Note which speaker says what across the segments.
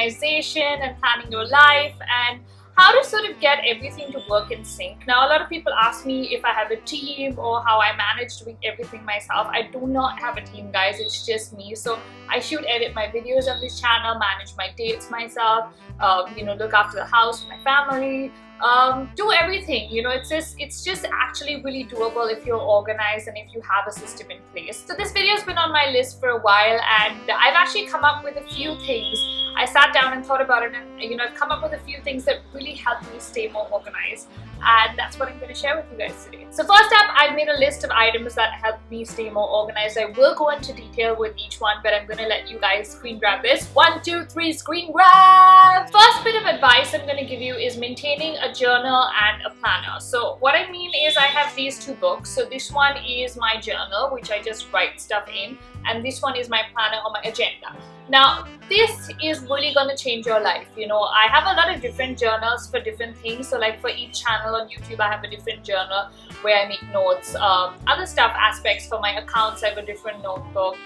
Speaker 1: organization and planning your life, and how to sort of get everything to work in sync. Now, a lot of people ask me if I have a team or how I manage doing everything myself. I do not have a team, guys. It's just me. So I shoot, edit my videos on this channel, manage my dates myself, look after the house, my family, do everything. It's just actually really doable if you're organized and if you have a system in place. So this video has been on my list for a while, and I've actually come up with a few things. I sat down and thought about it, and I've come up with a few things that really help me stay more organized, and that's what I'm going to share with you guys today. So first up, I've made a list of items that help me stay more organized. I will go into detail with each one, but I'm going to let you guys screen grab this. 1, 2, 3, screen grab! First bit of advice I'm going to give you is maintaining a journal and a planner. So what I mean is I have these two books. So this one is my journal, which I just write stuff in, and this one is my planner or my agenda. Now, this is really going to change your life. I have a lot of different journals for different things. So like for each channel on YouTube, I have a different journal where I make notes, other stuff, aspects for my accounts, I have a different notebook,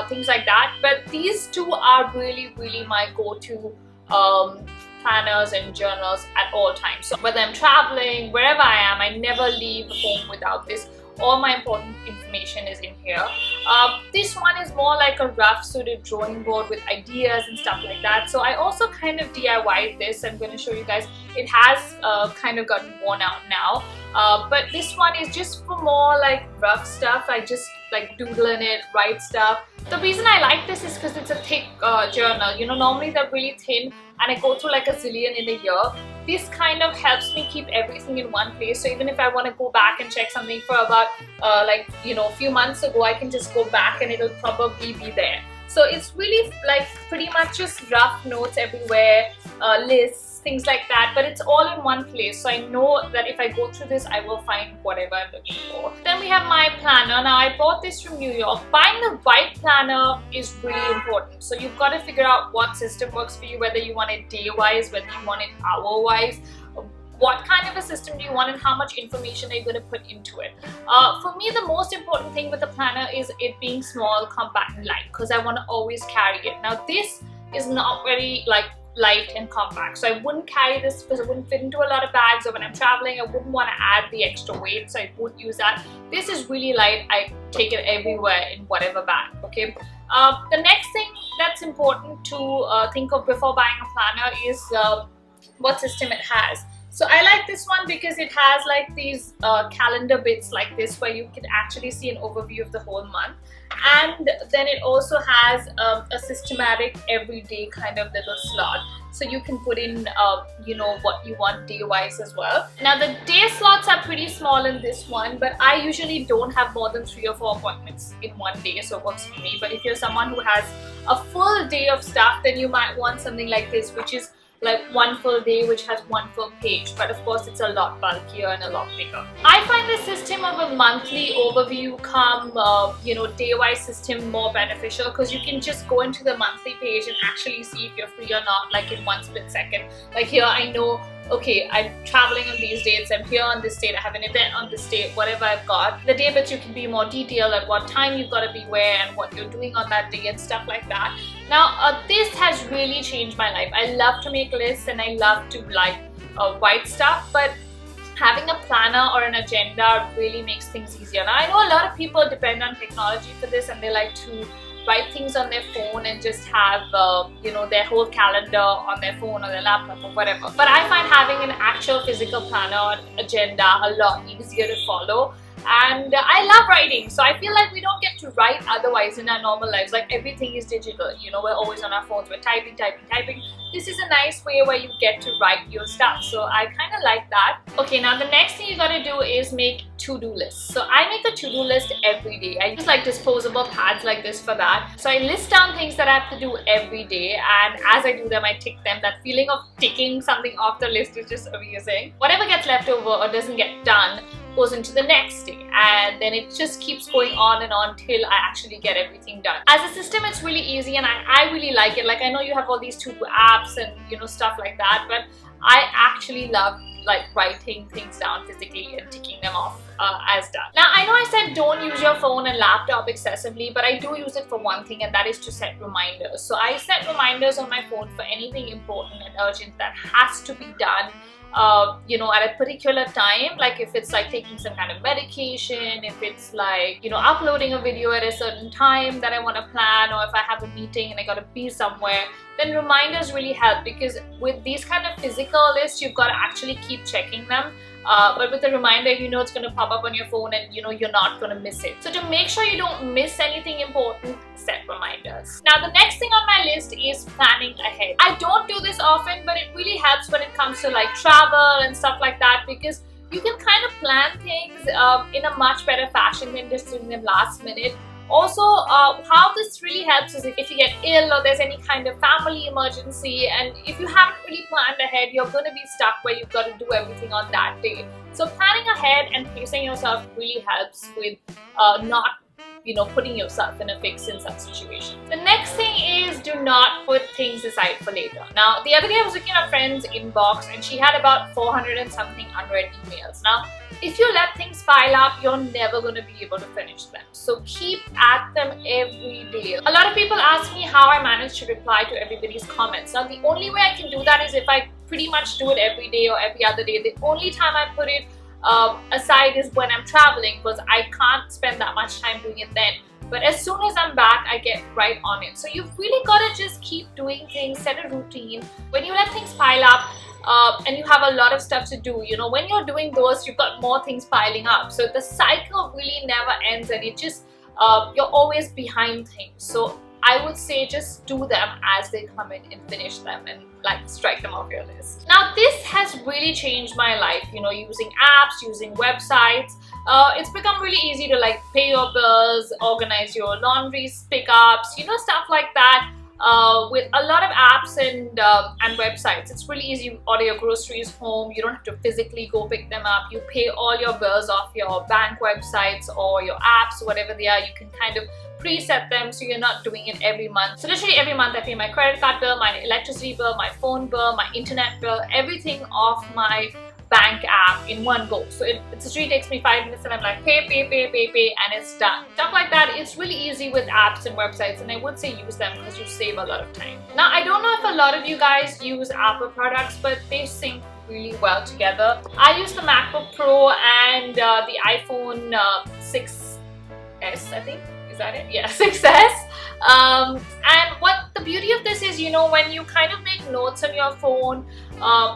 Speaker 1: things like that. But these two are really, really my go-to planners and journals at all times. So whether I'm traveling, wherever I am, I never leave home without this. All my important information is in here. This one is more like a rough sort of drawing board with ideas and stuff like that. So I also kind of DIY'd this. I'm going to show you guys. It has kind of gotten worn out now. But this one is just for more like rough stuff. I just like doodle in it, write stuff. The reason I like this is because it's a thick journal. normally they're really thin, and I go through like a zillion in a year. This kind of helps me keep everything in one place. So even if I want to go back and check something for about a few months ago, I can just go back and it'll probably be there. So it's really like pretty much just rough notes everywhere, lists, things like that, but it's all in one place. So I know that if I go through this, I will find whatever I'm looking for. Then we have my planner. Now, I bought this from New York. Buying the right planner is really important. So you've got to figure out what system works for you, whether you want it day-wise, whether you want it hour-wise, what kind of a system do you want, and how much information are you going to put into it. For me, the most important thing with the planner is it being small, compact, and light, because I want to always carry it. Now, this is not very light and compact, so I wouldn't carry this because it wouldn't fit into a lot of bags, or when I'm traveling I wouldn't want to add the extra weight, so I won't use that. This is really light. I take it everywhere in whatever bag. Okay. The next thing that's important to think of before buying a planner is what system it has. So I like this one because it has like these calendar bits like this where you can actually see an overview of the whole month, and then it also has a systematic everyday kind of little slot, so you can put in what you want day wise as well. Now the day slots are pretty small in this one, but I usually don't have more than 3 or 4 appointments in one day, so it works for me. But if you're someone who has a full day of stuff, then you might want something like this, which is like one full day, which has one full page, but of course it's a lot bulkier and a lot bigger. I find the system of a monthly overview day-wise system more beneficial, because you can just go into the monthly page and actually see if you're free or not, like in one split second. Like here, I know, okay, I'm traveling on these dates, I'm here on this date, I have an event on this date, whatever I've got. The day, but you can be more detailed at what time you've got to be where and what you're doing on that day and stuff like that. Now, this has really changed my life. I love to make lists and I love to write stuff, but having a planner or an agenda really makes things easier. Now, I know a lot of people depend on technology for this, and they like to write things on their phone and just have their whole calendar on their phone or their laptop or whatever. But I find having an actual physical planner or agenda a lot easier to follow. And I love writing, so I feel like we don't get to write otherwise in our normal lives. Like everything is digital, we're always on our phones, we're typing. This is a nice way where you get to write your stuff, so I kind of like that. Okay, now the next thing you gotta do is make to-do lists. So I make a to-do list every day. I use like disposable pads like this for that. So I list down things that I have to do every day, and as I do them, I tick them. That feeling of ticking something off the list is just amazing. Whatever gets left over or doesn't get done goes into the next day, and then it just keeps going on and on till I actually get everything done. As a system, it's really easy, and I really like it. Like, I know you have all these to-do apps and stuff like that, but I actually love like writing things down physically and ticking them off as done. Now, I know I said don't use your phone and laptop excessively, but I do use it for one thing, and that is to set reminders. So I set reminders on my phone for anything important and urgent that has to be done you know, at a particular time. Like if it's like taking some kind of medication, if it's like, you know, uploading a video at a certain time that I want to plan, or if I have a meeting and I got to be somewhere, then reminders really help, because with these kind of physical lists, you've got to actually keep checking them. But with a reminder, you know it's going to pop up on your phone and you know you're not going to miss it. So to make sure you don't miss anything important, set reminders. Now, the next thing on my list is planning ahead. I don't do this often, but it really helps when it comes to like travel and stuff like that, because you can kind of plan things in a much better fashion than just doing them last minute. Also, how this really helps is if you get ill or there's any kind of family emergency, and if you haven't really planned ahead, you're going to be stuck where you've got to do everything on that day. So planning ahead and pacing yourself really helps with not, you know, putting yourself in a fix in such situations. The next thing is do not put things aside for later. Now, the other day I was looking at a friend's inbox and she had about 400 and something unread emails. Now, if you let things pile up, you're never going to be able to finish them. So keep at them every day. A lot of people ask me how I manage to reply to everybody's comments. Now, the only way I can do that is if I pretty much do it every day or every other day. The only time I put it aside is when I'm traveling, because I can't spend that much time doing it then. But as soon as I'm back, I get right on it. So you've really got to just keep doing things, set a routine. When you let things pile up, and you have a lot of stuff to do, you know, when you're doing those, you've got more things piling up. So the cycle really never ends, and it just, you're always behind things. So I would say just do them as they come in and finish them and like strike them off your list. Now, this has really changed my life, you know, using apps, using websites. It's become really easy to like pay your bills, organize your laundry pickups, you know, stuff like that. With a lot of apps and websites, it's really easy. You order your groceries home. You don't have to physically go pick them up. You pay all your bills off your bank websites or your apps, whatever they are. You can kind of preset them so you're not doing it every month. So literally every month I pay my credit card bill, my electricity bill, my phone bill, my internet bill, everything off my bank app in one go. So it literally takes me 5 minutes and I'm like pay, and it's done. Stuff like that, it's really easy with apps and websites, and I would say use them because you save a lot of time. Now, I don't know if a lot of you guys use Apple products, but they sync really well together. I use the MacBook Pro and the iPhone 6S, I think. Is that it? Yeah, 6S. And what the beauty of this is, you know, when you kind of make notes on your phone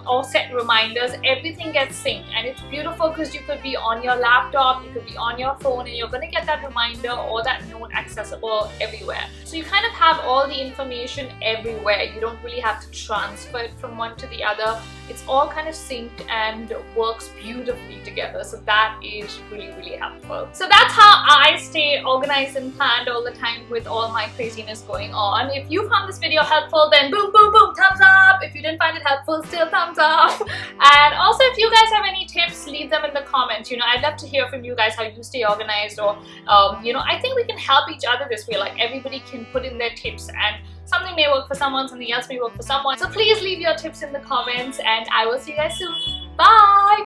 Speaker 1: or set reminders, everything gets synced, and it's beautiful because you could be on your laptop, you could be on your phone, and you're going to get that reminder or that note accessible everywhere. So you kind of have all the information everywhere. You don't really have to transfer it from one to the other. It's all kind of synced and works beautifully together. So that is really, really helpful. So that's how I stay organized and planned all the time with all my craziness going on. If you found this video helpful, then boom, boom, boom, thumbs up. If you didn't find it helpful, still thumbs up. And also, if you guys have any tips, leave them in the comments. You know, I'd love to hear from you guys how you stay organized, or you know, I think we can help each other this way. Like everybody can put in their tips, and something may work for someone, something else may work for someone. So please leave your tips in the comments, and I will see you guys soon. Bye!